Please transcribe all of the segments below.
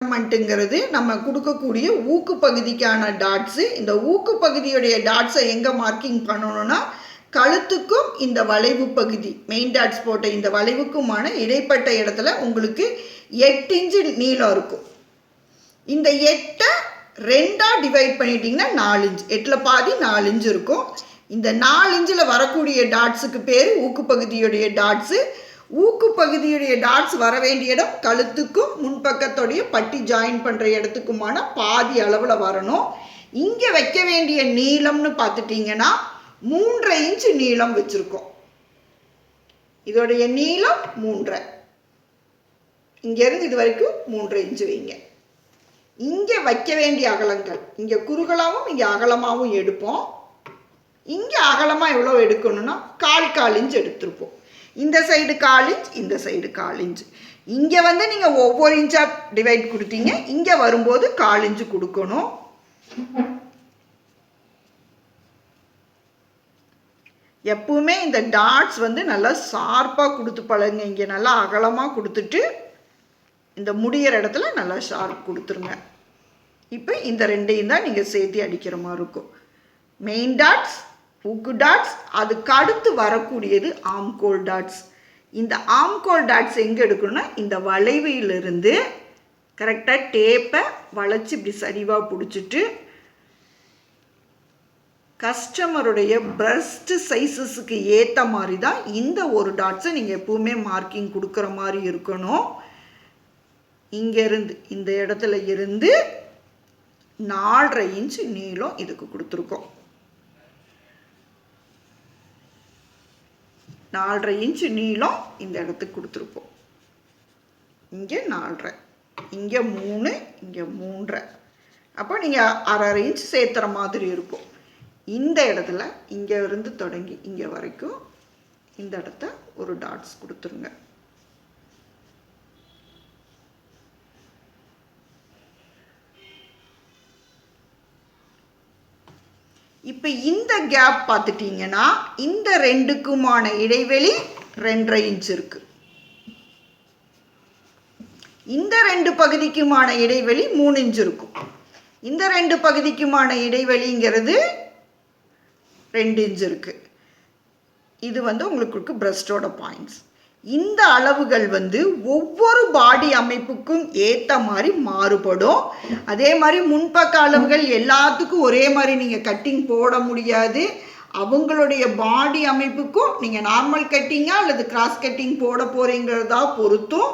மெஷர்மெண்ட்டுங்கிறது நம்ம கொடுக்கக்கூடிய ஊக்கு பகுதிக்கான டாட்ஸு. இந்த ஊக்கு பகுதியுடைய டாட்ஸை எங்கே மார்க்கிங் பண்ணணும்னா கழுத்துக்கும் இந்த வளைவு பகுதி மெயின் டாட்ஸ் போட்ட இந்த வளைவுக்குமான இடைப்பட்ட இடத்துல உங்களுக்கு 8 இன்ச்சு நீளம் இருக்கும். இந்த 8ஐ 2ஆக டிவைட் பண்ணிட்டீங்கன்னா 4 இன்ச், 8ல் பாதி 4 இன்ச்சு இருக்கும். இந்த 4 இன்ச்சில் வரக்கூடிய டாட்ஸுக்கு பேர் ஊக்கு பகுதியுடைய டாட்ஸு. ஊக்கு பகுதியுடைய டாட்ஸ் வர வேண்டிய இடம் கழுத்துக்கும் முன்பக்கத்துடைய பட்டி ஜாயின் பண்ணுற இடத்துக்குமான பாதி அளவில் வரணும். இங்கே வைக்க வேண்டிய நீளம்னு பார்த்துட்டிங்கன்னா 3.5 இன்ச்சு நீளம் வச்சுருக்கோம். இதோடைய நீளம் 3.5, இங்கேருந்து இது வரைக்கும் 3.5 இன்ச்சு வைங்க. இங்கே வைக்க வேண்டிய அகலங்கள் இங்கே குறுகலாகவும் இங்கே அகலமாகவும் எடுப்போம். இங்கே அகலமாக எவ்வளோ எடுக்கணும்னா 4 இன்ச் எடுத்துருப்போம். இந்த சைடு 4 இன்ச், இந்த சைடு 4 இன்ச். இங்கே வந்து நீங்கள் ஒவ்வொரு இன்ச்சாக டிவைட் கொடுத்தீங்க, இங்கே வரும்போது 4 இன்ச்சு கொடுக்கணும். எப்பவுமே இந்த டாட்ஸ் வந்து நல்லா ஷார்ப்பாக கொடுத்து பழகுங்க. இங்கே நல்லா அகலமாக கொடுத்துட்டு இந்த முடிகிற இடத்துல நல்லா ஷார்ப் கொடுத்துருங்க. இப்போ இந்த ரெண்டையும் தான் நீங்கள் சேர்த்து அடிக்கிற மாதிரி இருக்கும். மெயின் டாட்ஸ், ஊக்கு டாட்ஸ், அதுக்கு அடுத்து வரக்கூடியது ஆம்கோல் டாட்ஸ். இந்த ஆம்கோல் டாட்ஸ் எங்கே எடுக்கணும்னா இந்த வளைவிலிருந்து கரெக்டாக டேப்பை வளைச்சி இப்படி சரிவாக பிடிச்சிட்டு கஸ்டமருடைய பிரஸ்ட் சைஸஸுக்கு ஏற்ற மாதிரி தான் இந்த ஒரு டாட்ஸை நீங்கள் எப்பவுமே மார்க்கிங் கொடுக்குற மாதிரி இருக்கணும். இங்கேருந்து இந்த இடத்துல இருந்து 4.5 இன்ச்சு நீளம் இதுக்கு கொடுத்துருக்கோம். 4.5 இன்ச்சு நீளம் இந்த இடத்துக்கு கொடுத்துருப்போம். இங்கே 4.5, இங்கே 3, இங்கே 3.5. அப்போ நீங்கள் 1/2 இன்ச் சேர்த்துற மாதிரி இருக்கும். இந்த இடத்துல இங்கே இருந்து தொடங்கி இங்கே வரைக்கும் இந்த இடத்த ஒரு டாட்ஸ் கொடுத்துருங்க. இப்போ இந்த கேப் பார்த்துட்டிங்கன்னா இந்த ரெண்டுக்குமான இடைவெளி 2.5 இன்ச் இருக்குது. இந்த ரெண்டு பகுதிக்குமான இடைவெளி 3 இன்ச் இருக்கும். இந்த ரெண்டு பகுதிக்குமான இடைவெளிங்கிறது 2 இன்ச் இருக்குது. இது வந்து உங்களுக்கு பிரஸ்டோட பாயிண்ட்ஸ். இந்த அளவுகள் வந்து ஒவ்வொரு பாடி அமைப்புக்கும் ஏற்ற மாதிரி மாறுபடும். அதே மாதிரி முன்பக்க அளவுகள் எல்லாத்துக்கும் ஒரே மாதிரி நீங்கள் கட்டிங் போட முடியாது. அவங்களுடைய பாடி அமைப்புக்கும் நீங்கள் நார்மல் கட்டிங்காக அல்லது கிராஸ் கட்டிங் போட போகிறீங்கிறதா பொறுத்தும்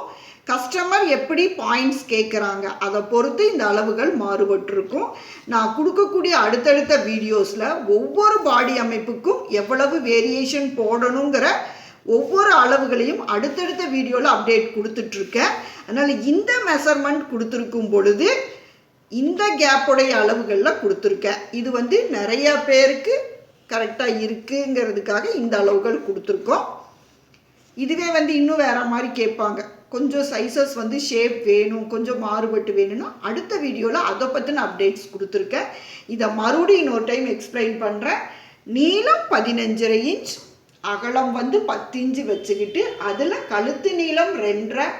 கஸ்டமர் எப்படி பாயிண்ட்ஸ் கேட்குறாங்க அதை பொறுத்து இந்த அளவுகள் மாறுபட்டிருக்கும். நான் கொடுக்கக்கூடிய அடுத்தடுத்த வீடியோஸில் ஒவ்வொரு பாடி அமைப்புக்கும் எவ்வளவு வேரியேஷன் போடணுங்கிற ஒவ்வொரு அளவுகளையும் அடுத்தடுத்த வீடியோவில் அப்டேட் கொடுத்துட்ருக்கேன். அதனால் இந்த மெஷர்மெண்ட் கொடுத்துருக்கும் பொழுது இந்த கேப்புடைய அளவுகளில் கொடுத்துருக்கேன். இது வந்து நிறையா பேருக்கு கரெக்டாக இருக்குங்கிறதுக்காக இந்த அளவுகள் கொடுத்துருக்கோம். இதுவே வந்து இன்னும் வேறு மாதிரி கேட்பாங்க, கொஞ்சம் சைஸஸ் வந்து ஷேப் வேணும், கொஞ்சம் மாறுபட்டு வேணும்னா அடுத்த வீடியோவில் அதை பற்றின அப்டேட்ஸ் கொடுத்துருக்கேன். இதை மறுபடியும் இன்னொரு டைம் எக்ஸ்பிளைன் பண்ணுறேன். நீளம் 15.5 இன்ச், அகலம் வந்து 10 இன்ச்சு வச்சுக்கிட்டு அதில் கழுத்து நீளம் 2.5,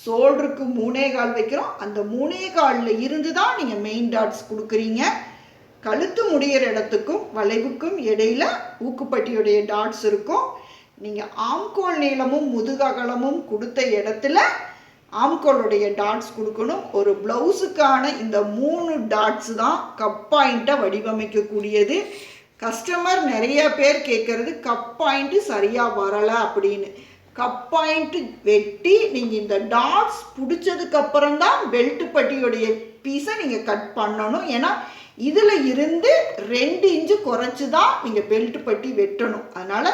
ஷோல்டருக்கு 3.25 வைக்கிறோம். அந்த 3.25 இருந்து தான் நீங்கள் மெயின் டாட்ஸ் கொடுக்குறீங்க. கழுத்து முடிகிற இடத்துக்கும் வளைவுக்கும் இடையில் ஊக்குப்பட்டியுடைய டாட்ஸ் இருக்கும். நீங்கள் ஆம்கோல் நீளமும் முதுககலமும் கொடுத்த இடத்துல ஆம்கோலுடைய டாட்ஸ் கொடுக்கணும். ஒரு ப்ளவுஸுக்கான இந்த 3 டாட்ஸ் தான் கப் பாயிண்ட்டை வடிவமைக்கக்கூடியது. கஸ்டமர் நிறைய பேர் கேட்குறது கப் பாயிண்ட்டு சரியாக வரலை அப்படின்னு. கப் பாயிண்ட்டு வெட்டி நீங்கள் இந்த டாட்ஸ் பிடிச்சதுக்கப்புறம் தான் பெல்ட் பட்டியுடைய பீஸை நீங்கள் கட் பண்ணணும். ஏன்னா இதில் இருந்து 2 இன்ச்சு குறைச்சி தான் நீங்கள் பெல்ட் பட்டி வெட்டணும். அதனால்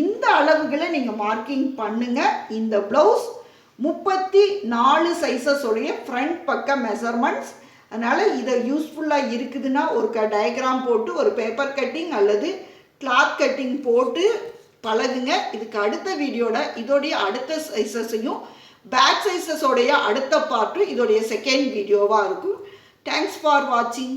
இந்த அளவுகளை நீங்கள் மார்க்கிங் பண்ணுங்கள். இந்த ப்ளவுஸ் 34 சைஸஸோடைய ஃப்ரண்ட் பக்க மெஷர்மெண்ட்ஸ். அதனால் இதை யூஸ்ஃபுல்லாக இருக்குதுன்னா ஒரு டயக்ராம் போட்டு ஒரு பேப்பர் கட்டிங் அல்லது கிளாத் கட்டிங் போட்டு பழகுங்க. இதுக்கு அடுத்த வீடியோட இதோடைய அடுத்த சைஸஸையும் பேக் சைஸஸோடைய அடுத்த பார்ட்டு இதோடைய செகண்ட் வீடியோவாக இருக்கும். தேங்க்ஸ் ஃபார் வாட்சிங்.